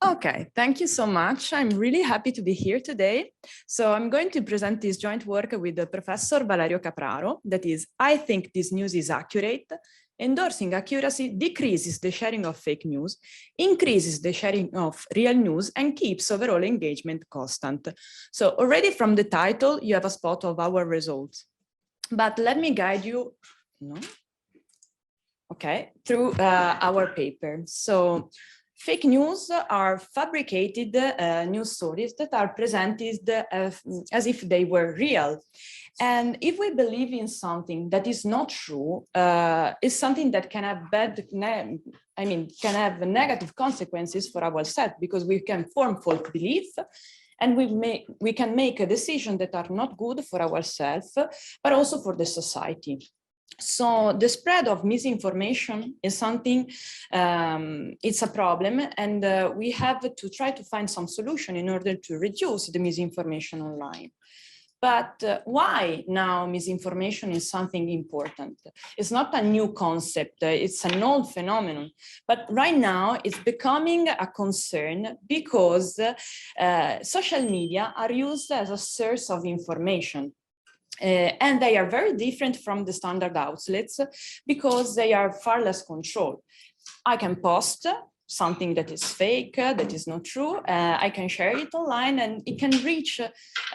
Okay, thank you so much. I'm really happy to be here today. So I'm going to present this joint work with Professor Valerio Capraro. That is, I think this news is accurate. Endorsing accuracy decreases the sharing of fake news, increases the sharing of real news, and keeps overall engagement constant. So already from the title, you have a spot of our results. But let me guide you through our paper. So fake news are fabricated news stories that are presented as if they were real. And if we believe in something that is not true, it's something that can have can have negative consequences for ourselves, because we can form false belief and we can make a decision that are not good for ourselves, but also for the society. So the spread of misinformation is something, it's a problem, and we have to try to find some solution in order to reduce the misinformation online. But why now misinformation is something important? It's not a new concept, it's an old phenomenon, but right now it's becoming a concern because social media are used as a source of information. And they are very different from the standard outlets because they are far less controlled. I can post something that is fake, that is not true. I can share it online and it can reach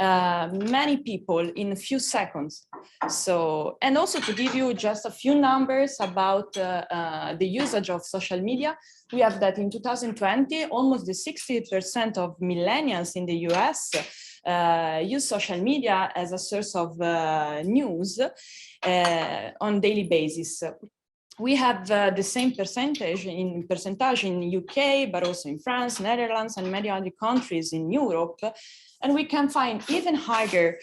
many people in a few seconds. So, and also to give you just a few numbers about the usage of social media, we have that in 2020, almost the 60% of millennials in the US use social media as a source of news on daily basis. We have the same percentage in UK, but also in France, Netherlands, and many other countries in Europe. And we can find even higher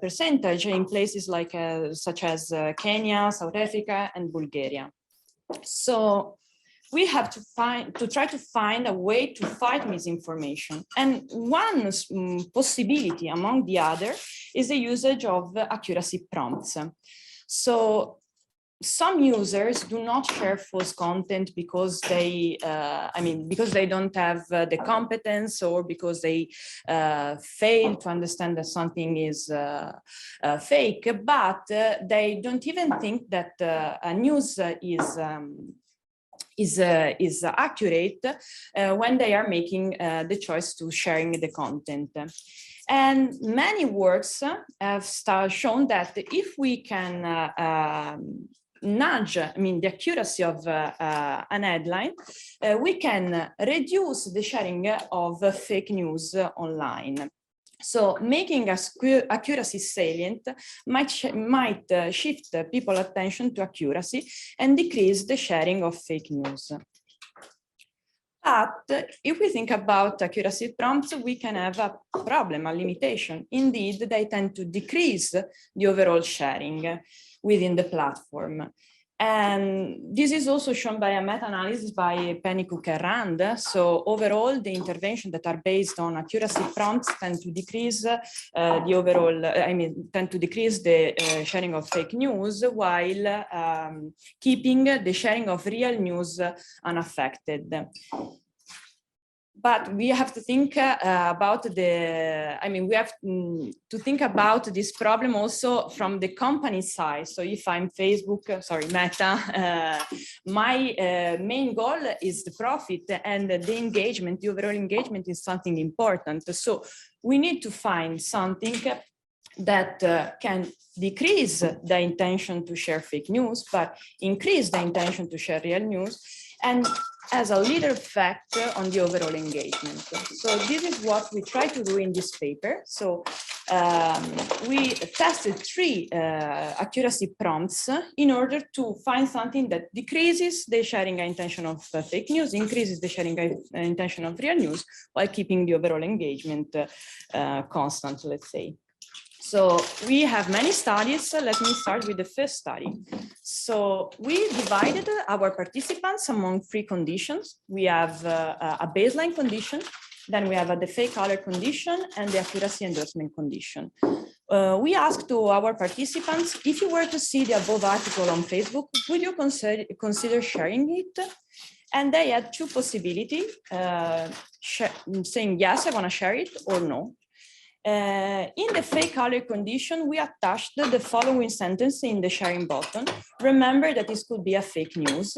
percentage in places like such as Kenya, South Africa, and Bulgaria. So we have to try to find a way to fight misinformation. And one possibility among the other is the usage of accuracy prompts. So some users do not share false content because they, because they don't have the competence, or because they fail to understand that something is fake, but they don't even think that a news is accurate when they are making the choice to sharing the content. And many works have shown that if we can nudge, the accuracy of an headline, we can reduce the sharing of fake news online. So making accuracy salient might shift people's attention to accuracy and decrease the sharing of fake news. But if we think about accuracy prompts, we can have a problem, a limitation. Indeed, they tend to decrease the overall sharing within the platform. And this is also shown by a meta-analysis by Penny, Cook, and Rand. So overall, the interventions that are based on accuracy prompts tend to decrease the overall, tend to decrease the sharing of fake news, while keeping the sharing of real news unaffected. But we have to think about we have to think about this problem also from the company side. So if I'm Meta, my main goal is the profit, and the engagement, the overall engagement is something important. So we need to find something that can decrease the intention to share fake news, but increase the intention to share real news, and as a little effect on the overall engagement. So this is what we try to do in this paper. So we tested 3 accuracy prompts in order to find something that decreases the sharing intention of fake news, increases the sharing intention of real news, while keeping the overall engagement constant, let's say. So we have many studies. Let me start with the first study. So we divided our participants among 3 conditions. We have a baseline condition, then we have a fake color condition, and the accuracy endorsement condition. We asked to our participants, if you were to see the above article on Facebook, would you consider sharing it? And they had two possibilities, saying, yes, I want to share it, or no. In the fake alert condition, we attached the following sentence in the sharing button. Remember that this could be a fake news.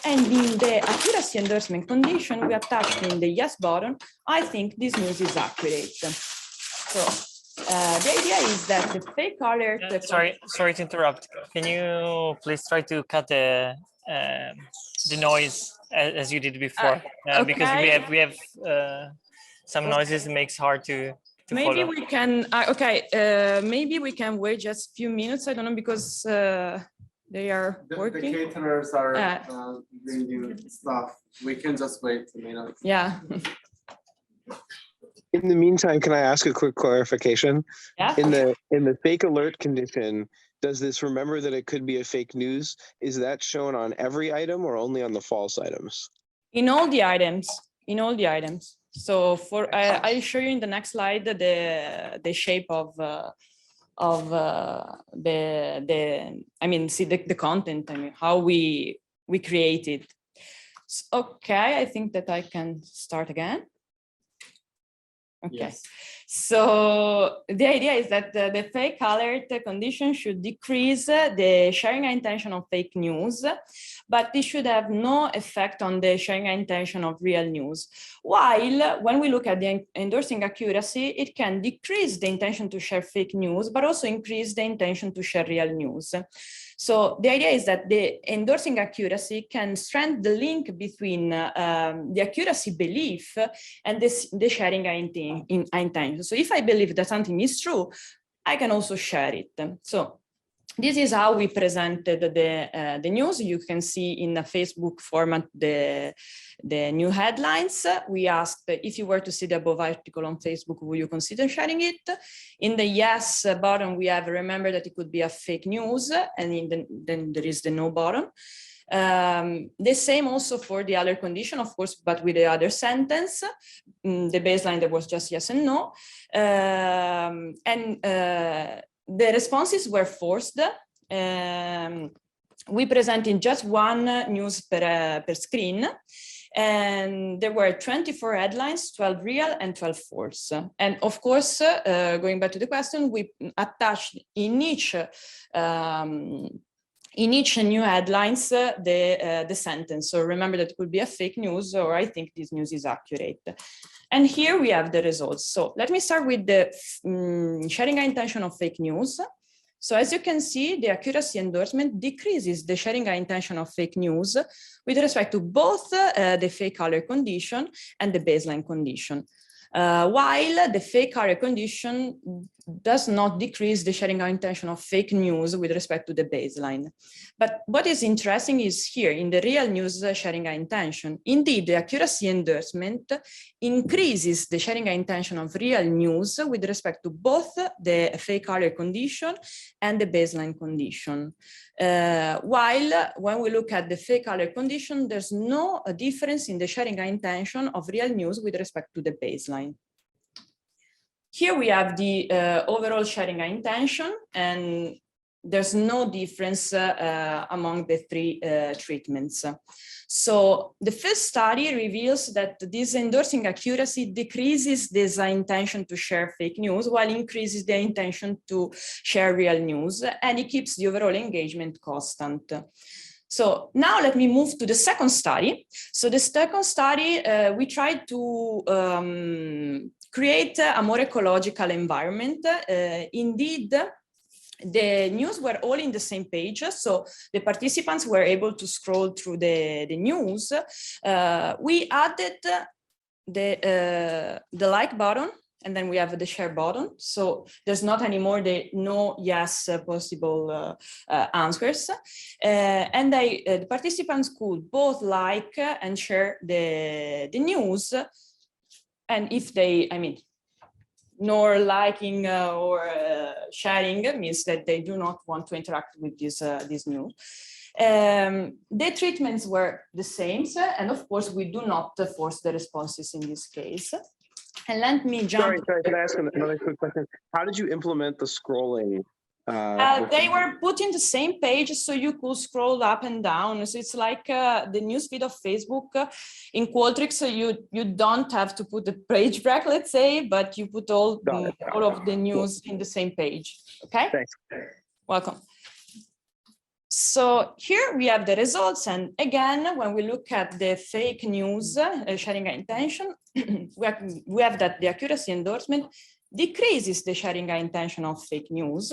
And in the accuracy endorsement condition, we attached in the yes button, I think this news is accurate. So the idea is that the fake alert... Sorry to interrupt. Can you please try to cut the noise as you did before? Okay. Because we have some noises, it makes hard to maybe follow. We can, maybe we can wait just a few minutes. I don't know, because they are working. The caterers are bringing stuff. We can just wait a minute. Yeah. In the meantime, can I ask a quick clarification? Yeah. In the fake alert condition, does this remember that it could be a fake news? Is that shown on every item or only on the false items? In all the items. In all the items. So for I'll show you in the next slide the shape of the content. I mean, how we create it. Okay, I think that I can start again. Okay, yes. So the idea is that the fake alert condition should decrease the sharing intention of fake news, but this should have no effect on the sharing intention of real news. While when we look at the endorsing accuracy, it can decrease the intention to share fake news, but also increase the intention to share real news. So the idea is that the endorsing accuracy can strengthen the link between the accuracy belief and the sharing intention. So if I believe that something is true, I can also share it. So this is how we presented the news. You can see in the Facebook format the new headlines. We asked if you were to see the above article on Facebook, would you consider sharing it? In the yes button, we have remember that it could be a fake news, and then there is the no button. The same also for the other condition, of course, but with the other sentence. The baseline, there was just yes and no. The responses were forced. We presented just one news per screen. And there were 24 headlines, 12 real and 12 false. And of course, going back to the question, we attached in each new headlines the sentence. So remember that it could be a fake news, or I think this news is accurate. And here we have the results. So let me start with the sharing intention of fake news. So as you can see, the accuracy endorsement decreases the sharing intention of fake news with respect to both the fake alert condition and the baseline condition. While the fake alert condition does not decrease the sharing intention of fake news with respect to the baseline. But what is interesting is here in the real news sharing intention. Indeed, the accuracy endorsement increases the sharing intention of real news with respect to both the fake alert condition and the baseline condition. While when we look at the fake alert condition, there's no difference in the sharing intention of real news with respect to the baseline. Here we have the overall sharing intention, and there's no difference among the three treatments. So the first study reveals that this endorsing accuracy decreases this intention to share fake news while increases the intention to share real news, and it keeps the overall engagement constant. So now let me move to the second study. So the second study, we tried to create a more ecological environment. Indeed, the news were all in the same page, so the participants were able to scroll through the news. We added the like button, and then we have the share button. So there's not anymore the no, yes possible answers. And the participants could both like and share the news. And if they, nor liking or sharing means that they do not want to interact with this news. The treatments were the same, and of course we do not force the responses in this case. And let me jump. Sorry, can I ask another quick question? How did you implement the scrolling They were put in the same page, so you could scroll up and down. So it's like the newsfeed of Facebook. In Qualtrics, you don't have to put the page break, let's say, but you put all of the news in the same page. Okay. Thanks. Welcome. So here we have the results, and again, when we look at the fake news sharing intention, we have that the accuracy endorsement decreases the sharing intention of fake news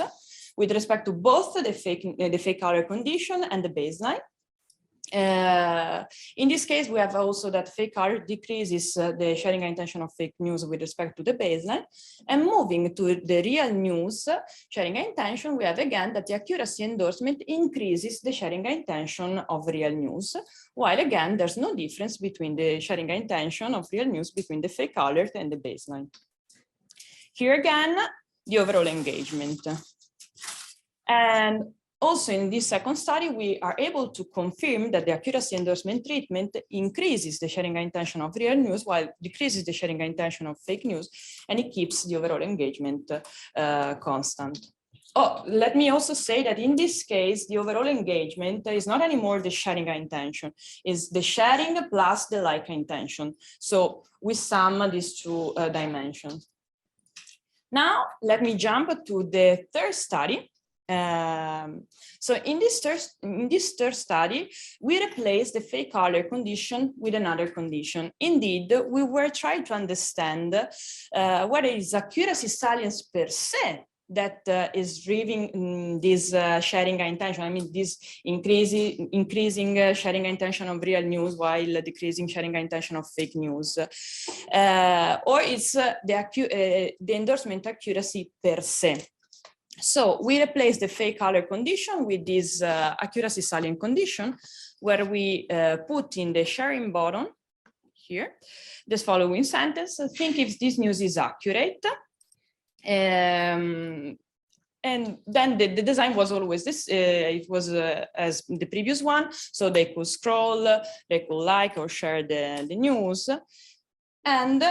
with respect to both the fake color condition and the baseline. In this case, we have also that fake color decreases the sharing intention of fake news with respect to the baseline. And moving to the real news sharing intention, we have again that the accuracy endorsement increases the sharing intention of real news, while again, there's no difference between the sharing intention of real news between the fake alert and the baseline. Here again, the overall engagement. And also in this second study, we are able to confirm that the accuracy endorsement treatment increases the sharing intention of real news while decreases the sharing intention of fake news, and it keeps the overall engagement constant. Oh, let me also say that in this case, the overall engagement is not anymore the sharing intention, it's the sharing plus the like intention. So we sum these two dimensions. Now, let me jump to the third study. So in this third study, we replaced the fake color condition with another condition. Indeed, we were trying to understand whether it's accuracy salience per se that is driving this sharing intention. I mean, this increasing sharing intention of real news while decreasing sharing intention of fake news, or it's the endorsement accuracy per se. So we replaced the fake color condition with this accuracy salient condition, where we put in the sharing button here this following sentence: think if this news is accurate. And then the design was always this, it was as the previous one, so they could scroll, they could like or share the news. And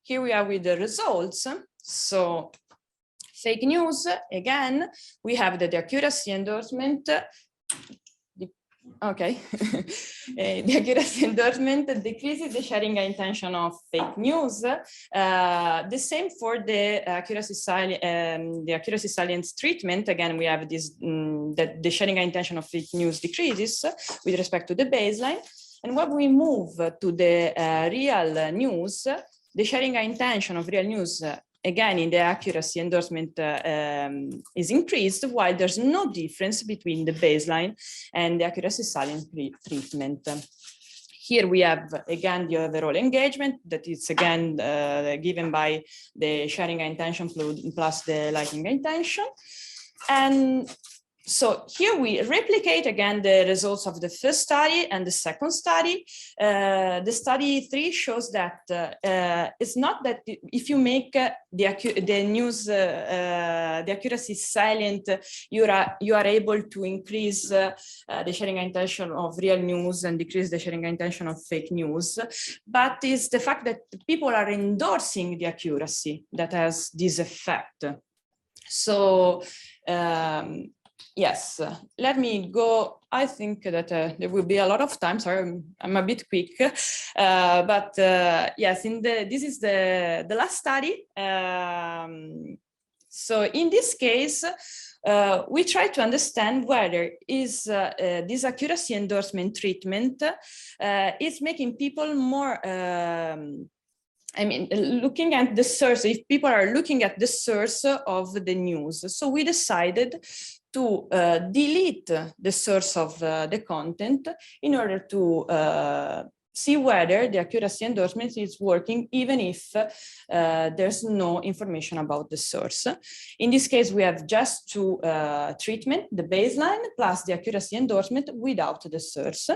here we are with the results. So fake news, again, we have the accuracy endorsement. Okay, the accuracy endorsement decreases the sharing intention of fake news. The same for the accuracy salience treatment. Again, we have this that the sharing intention of fake news decreases with respect to the baseline. And when we move to the real news, the sharing intention of real news again, in the accuracy endorsement is increased, while there's no difference between the baseline and the accuracy salient treatment. Here we have, again, the overall engagement that is, again, given by the sharing intention plus the liking intention. And so here we replicate again the results of the first study and the second study. The study 3 shows that it's not that if you make the news, the accuracy salient, you are able to increase the sharing intention of real news and decrease the sharing intention of fake news. But it's the fact that people are endorsing the accuracy that has this effect. So, yes, let me go. I think that there will be a lot of time. Sorry, I'm a bit quick, but yes, this is the last study. So in this case, we try to understand whether is this accuracy endorsement treatment is making people more. I mean, looking at the source, if people are looking at the source of the news. So we decided to delete the source of the content in order to see whether the accuracy endorsement is working, even if there's no information about the source. In this case, we have just two treatments, the baseline plus the accuracy endorsement without the source.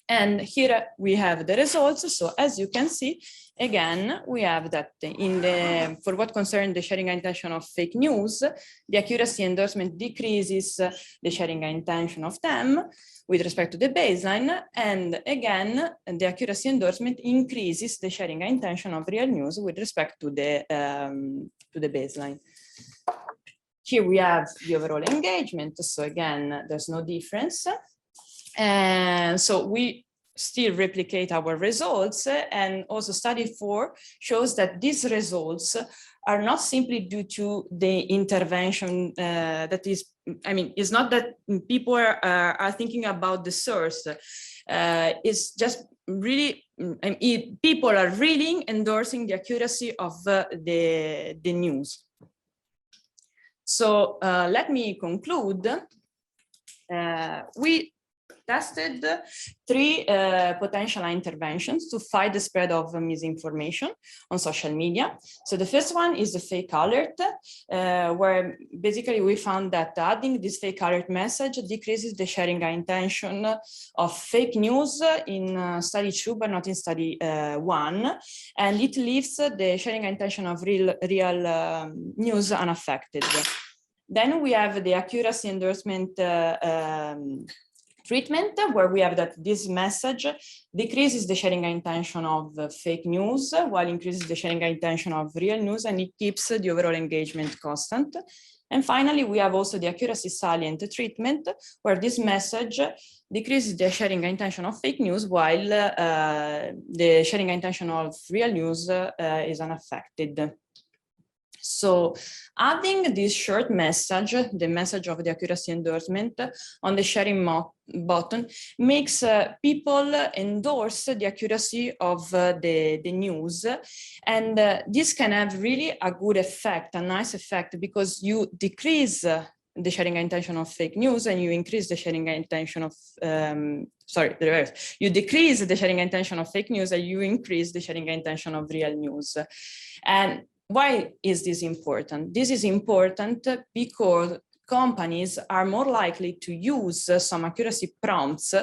And here we have the results. So as you can see, again, we have that for what concerns the sharing intention of fake news, the accuracy endorsement decreases the sharing intention of them with respect to the baseline. And again, the accuracy endorsement increases the sharing intention of real news with respect to the baseline. Here we have the overall engagement. So again, there's no difference. And so we still replicate our results, and also study 4 shows that these results are not simply due to the intervention that is, I mean, it's not that people are thinking about the source. It's just really, people are really endorsing the accuracy of the news. So let me conclude. We tested 3 potential interventions to fight the spread of misinformation on social media. So the first one is the fake alert, where basically we found that adding this fake alert message decreases the sharing intention of fake news in study 2, but not in study 1. And it leaves the sharing intention of real news unaffected. Then we have the accuracy endorsement treatment, where we have that this message decreases the sharing intention of fake news while increases the sharing intention of real news, and it keeps the overall engagement constant. And finally, we have also the accuracy salient treatment, where this message decreases the sharing intention of fake news while the sharing intention of real news is unaffected. So adding this short message, the message of the accuracy endorsement, on the sharing button makes people endorse the accuracy of the news. And this can have really a good effect, a nice effect, because you decrease the sharing intention of fake news and you increase the sharing intention of, sorry, the reverse. You decrease the sharing intention of fake news and you increase the sharing intention of real news. And why is this important? This is important because companies are more likely to use some accuracy prompts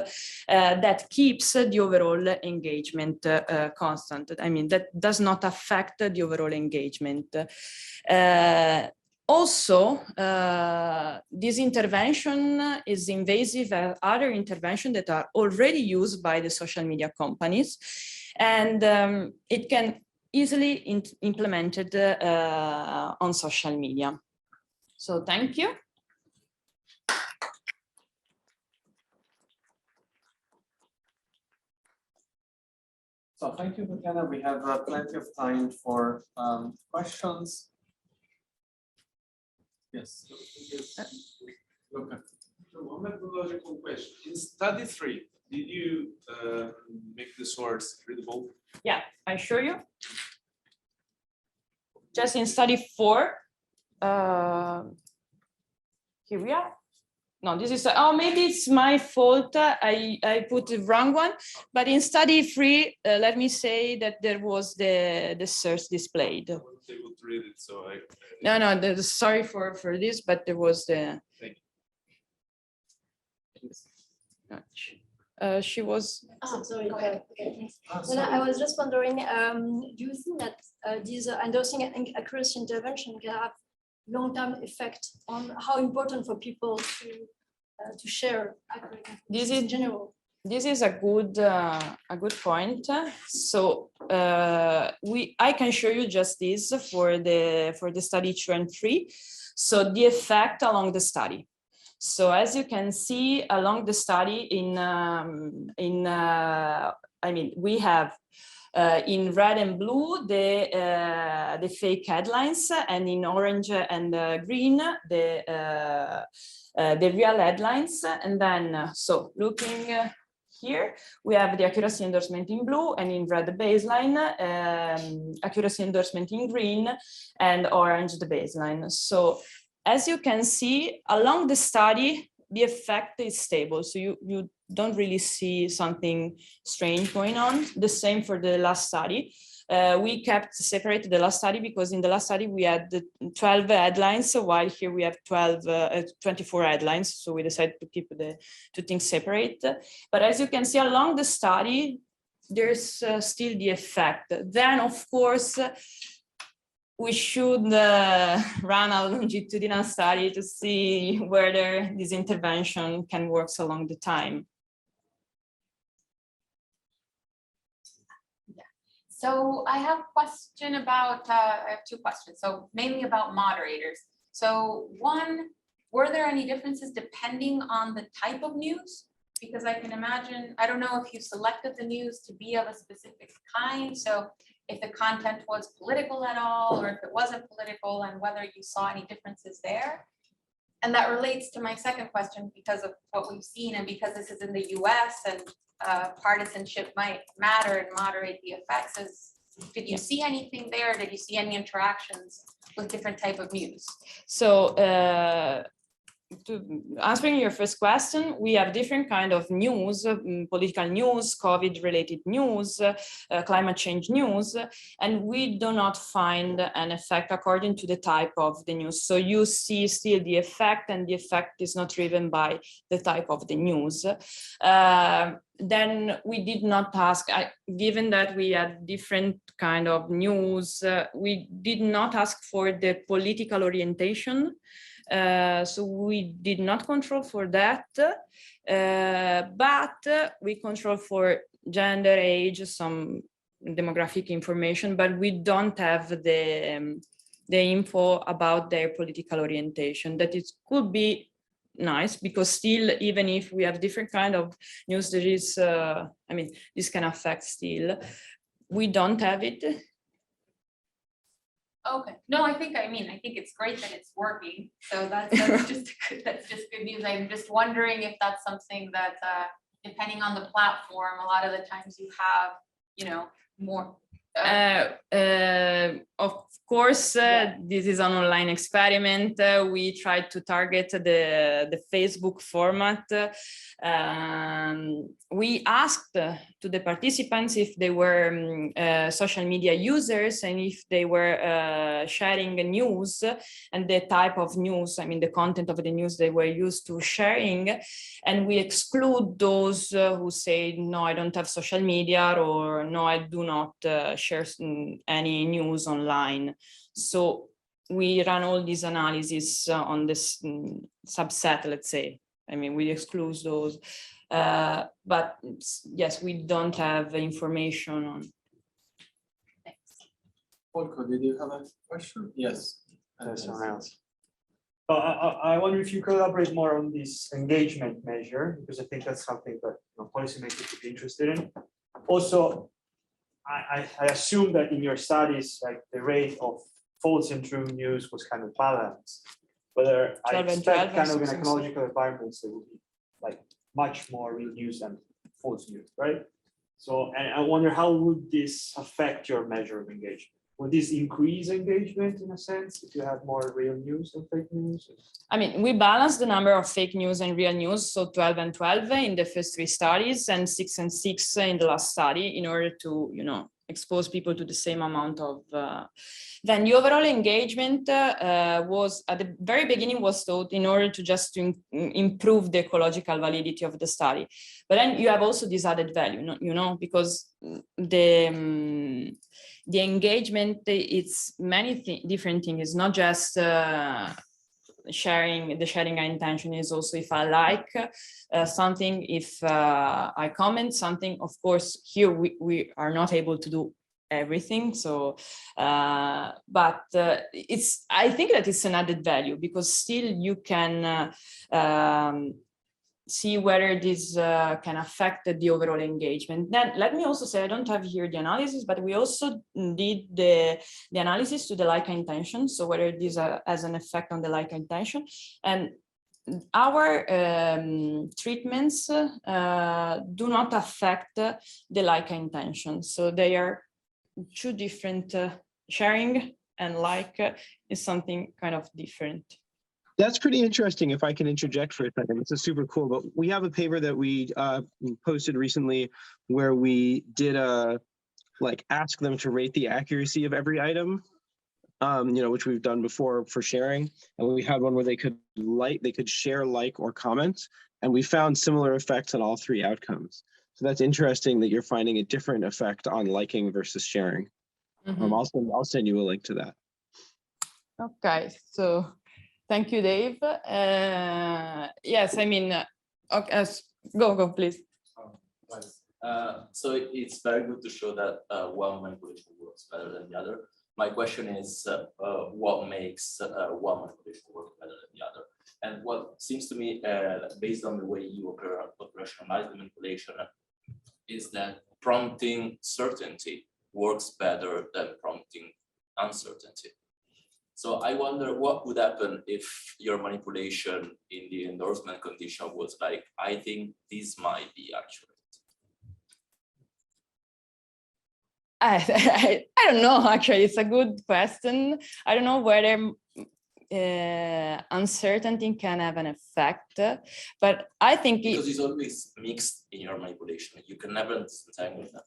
that keeps the overall engagement constant. I mean, that does not affect the overall engagement. Also, this intervention is invasive as other interventions that are already used by the social media companies, and it can easily implemented on social media. So thank you. So thank you, Tatiana. We have plenty of time for questions. Yes. Okay. So one methodological question. In study 3, did you make the source readable? Yeah, I show you. Just in study 4, here we are. No, this is, oh, maybe it's my fault. I put the wrong one. But in study 3, let me say that there was the source displayed. I wasn't able to read it, so I No, sorry for this, but there was the. Thank you. She was. Oh, sorry. Go ahead. Okay, thanks. Well, I was just wondering, do you think that these endorsing and accuracy intervention can have long-term effect on how important for people to share accurate information This is in general? This is a good point. So I can show you just this for the study 2 and 3. So the effect along the study. So as you can see along the study I mean, we have in red and blue the fake headlines, and in orange and green the real headlines. And then so looking here, we have the accuracy endorsement in blue, and in red the baseline, accuracy endorsement in green, and orange the baseline. So as you can see, along the study, the effect is stable. So you don't really see something strange going on. The same for the last study. We kept separated the last study because in the last study we had the 12 headlines, while here we have 24 headlines. So we decided to keep the two things separate. But as you can see along the study, there's still the effect. Then, of course, we should run a longitudinal study to see whether this intervention can work along the time. So I have a question about, I have 2 questions. So mainly about moderators. So one, were there any differences depending on the type of news? Because I can imagine, I don't know if you selected the news to be of a specific kind. So if the content was political at all, or if it wasn't political, and whether you saw any differences there. And that relates to my second question because of what we've seen, and because this is in the US and partisanship might matter and moderate the effects. Did you see anything there? Did you see any interactions with different type of news? So answering your first question, we have different kind of news, political news, COVID related news, climate change news, and we do not find an effect according to the type of the news. So you see still the effect, and the effect is not driven by the type of the news. Then we did not ask, given that we had different kind of news, we did not ask for the political orientation. So we did not control for that, but we control for gender, age, some demographic information, but we don't have the info about their political orientation. That it could be nice, because still, even if we have different kind of news, there is, I mean, this can affect still. We don't have it. Okay, no, I think it's great that it's working. So that's just good news. I'm just wondering if that's something that, depending on the platform, a lot of the times you have, you know, more. Of course, this is an online experiment. We tried to target the Facebook format. We asked to the participants if they were social media users, and if they were sharing news, and the type of news, I mean, the content of the news they were used to sharing. And we exclude those who say, no, I don't have social media, or no, I do not share any news online. So we run all these analysis on this subset, let's say. I mean, we exclude those, but yes, we don't have information on. Volko, did you have a question? Yes. Someone else. I wonder if you could elaborate more on this engagement measure, because I think that's something that policymakers would be interested in. Also, I assume that in your studies, like the rate of false and true news was kind of balanced. Whether I expect kind of in ecological environments, there will be like much more real news than false news, right? So, and I wonder, how would this affect your measure of engagement? Would this increase engagement in a sense if you have more real news than fake news? I mean, we balance the number of fake news and real news, so 12 and 12 in the first 3 studies, and 6 and 6 in the last study, in order to, you know, expose people to the same amount of. Then the overall engagement was at the very beginning was thought in order to just to improve the ecological validity of the study, but then you have also this added value, you know, because the engagement, it's many different things. It's not just sharing. The sharing intention is also if I like something, if I comment something. Of course, here we are not able to do everything. So, but it's. I think that it's an added value, because still you can see whether this can affect the overall engagement. Then let me also say, I don't have here the analysis, but we also did the analysis to the like intention. So whether this has an effect on the like intention, and our treatments do not affect the like intention. So they are 2 different, sharing and like is something kind of different. That's pretty interesting. If I can interject for a second, it's a super cool. But we have a paper that we posted recently where we did ask them to rate the accuracy of every item, you know, which we've done before for sharing. And we had one where they could share, like, or comment, and we found similar effects on all 3 outcomes. So that's interesting that you're finding a different effect on liking versus sharing. Mm-hmm. I'll send you a link to that. Okay, so. Thank you, Dave. Yes, I mean, okay, go, please. So it's very good to show that one manipulation works better than the other. My question is, what makes one manipulation work better than the other? And what seems to me, based on the way you operationalize the manipulation, is that prompting certainty works better than prompting uncertainty. So I wonder what would happen if your manipulation in the endorsement condition was like, I think this might be accurate. I don't know, actually, it's a good question. I don't know whether uncertainty can have an effect, but I think because it's always mixed in your manipulation. You can never disentangle that.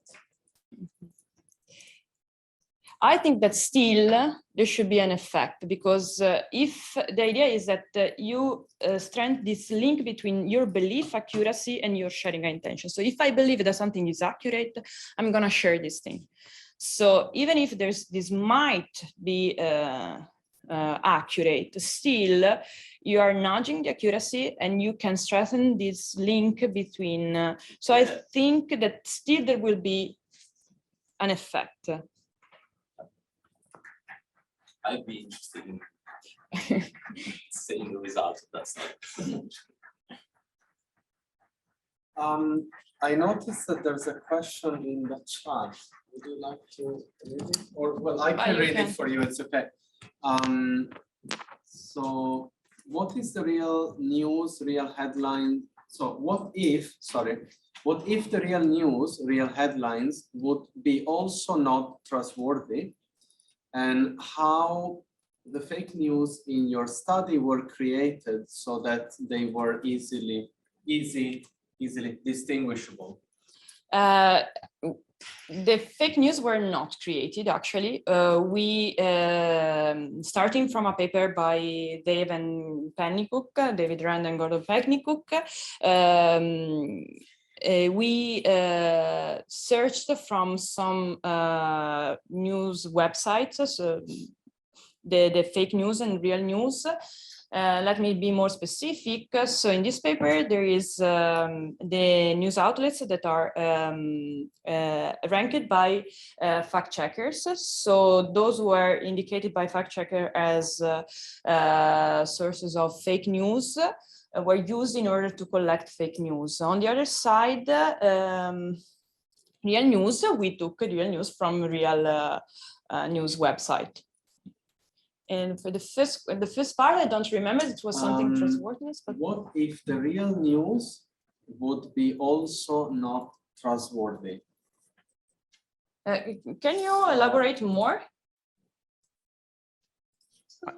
I think that still there should be an effect, because if the idea is that you strengthen this link between your belief accuracy and your sharing intention. So if I believe that something is accurate, I'm going to share this thing. So even if this might be accurate, still you are nudging the accuracy and you can strengthen this link between. So I think that still there will be an effect. I'd be interested in seeing the results of that study. I noticed that there's a question in the chat. Would you like to read it? Or, well, I can read it for you, it's okay. So what is the real news, real headline? So what if the real news, real headlines would be also not trustworthy? And how the fake news in your study were created so that they were easily distinguishable? The fake news were not created, actually. We, starting from a paper by Dave and Pennycook, David Rand and Gordon Pennycook, we searched from some news websites, so the fake news and real news. Let me be more specific. So in this paper, there is the news outlets that are ranked by fact checkers. So those who are indicated by fact checker as sources of fake news were used in order to collect fake news. On the other side, real news, we took real news from real news website. And for the first part, I don't remember, it was something trustworthiness. But what if the real news would be also not trustworthy? Can you elaborate more?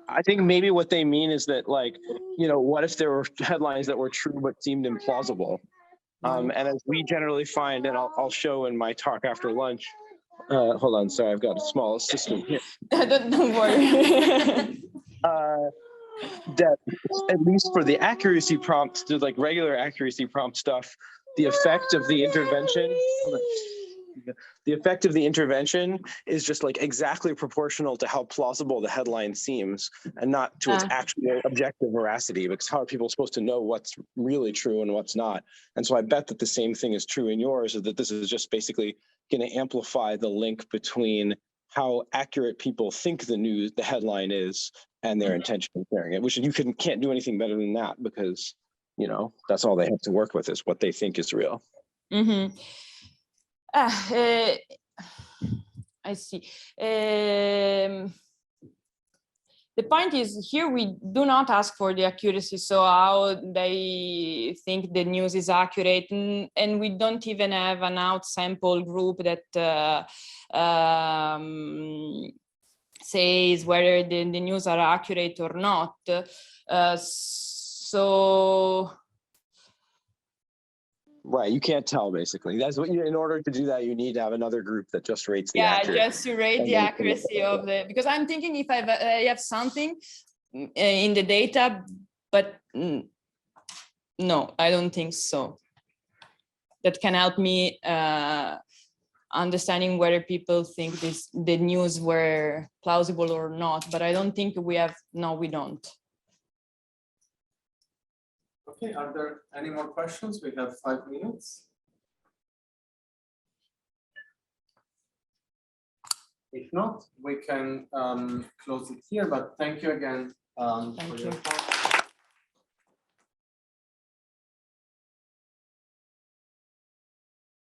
I think maybe what they mean is that, like, you know, what if there were headlines that were true but seemed implausible? And as we generally find, and I'll show in my talk after lunch. Hold on, sorry, I've got a small assistant here. Don't worry. That at least for the accuracy prompts, the like regular accuracy prompt stuff, the effect of the intervention. The effect of the intervention is just like exactly proportional to how plausible the headline seems and not to its actual objective veracity, because how are people supposed to know what's really true and what's not? And so I bet that the same thing is true in yours, is that this is just basically going to amplify the link between how accurate people think the headline is and their intention of sharing it, which you can't do anything better than that, because, you know, that's all they have to work with is what they think is real. Mm-hmm. I see. The point is, here we do not ask for the accuracy, so how they think the news is accurate, and we don't even have an out sample group that says whether the news are accurate or not. Right, you can't tell, basically. That's what in order to do that, you need to have another group that just rates the accuracy. Yeah, just to rate the accuracy of the, because I'm thinking if I have something in the data, but no, I don't think so. That can help me understanding whether people think the news were plausible or not, but I don't think we have, no, we don't. Okay, are there any more questions? We have 5 minutes. If not, we can close it here, but thank you again for Thank your you.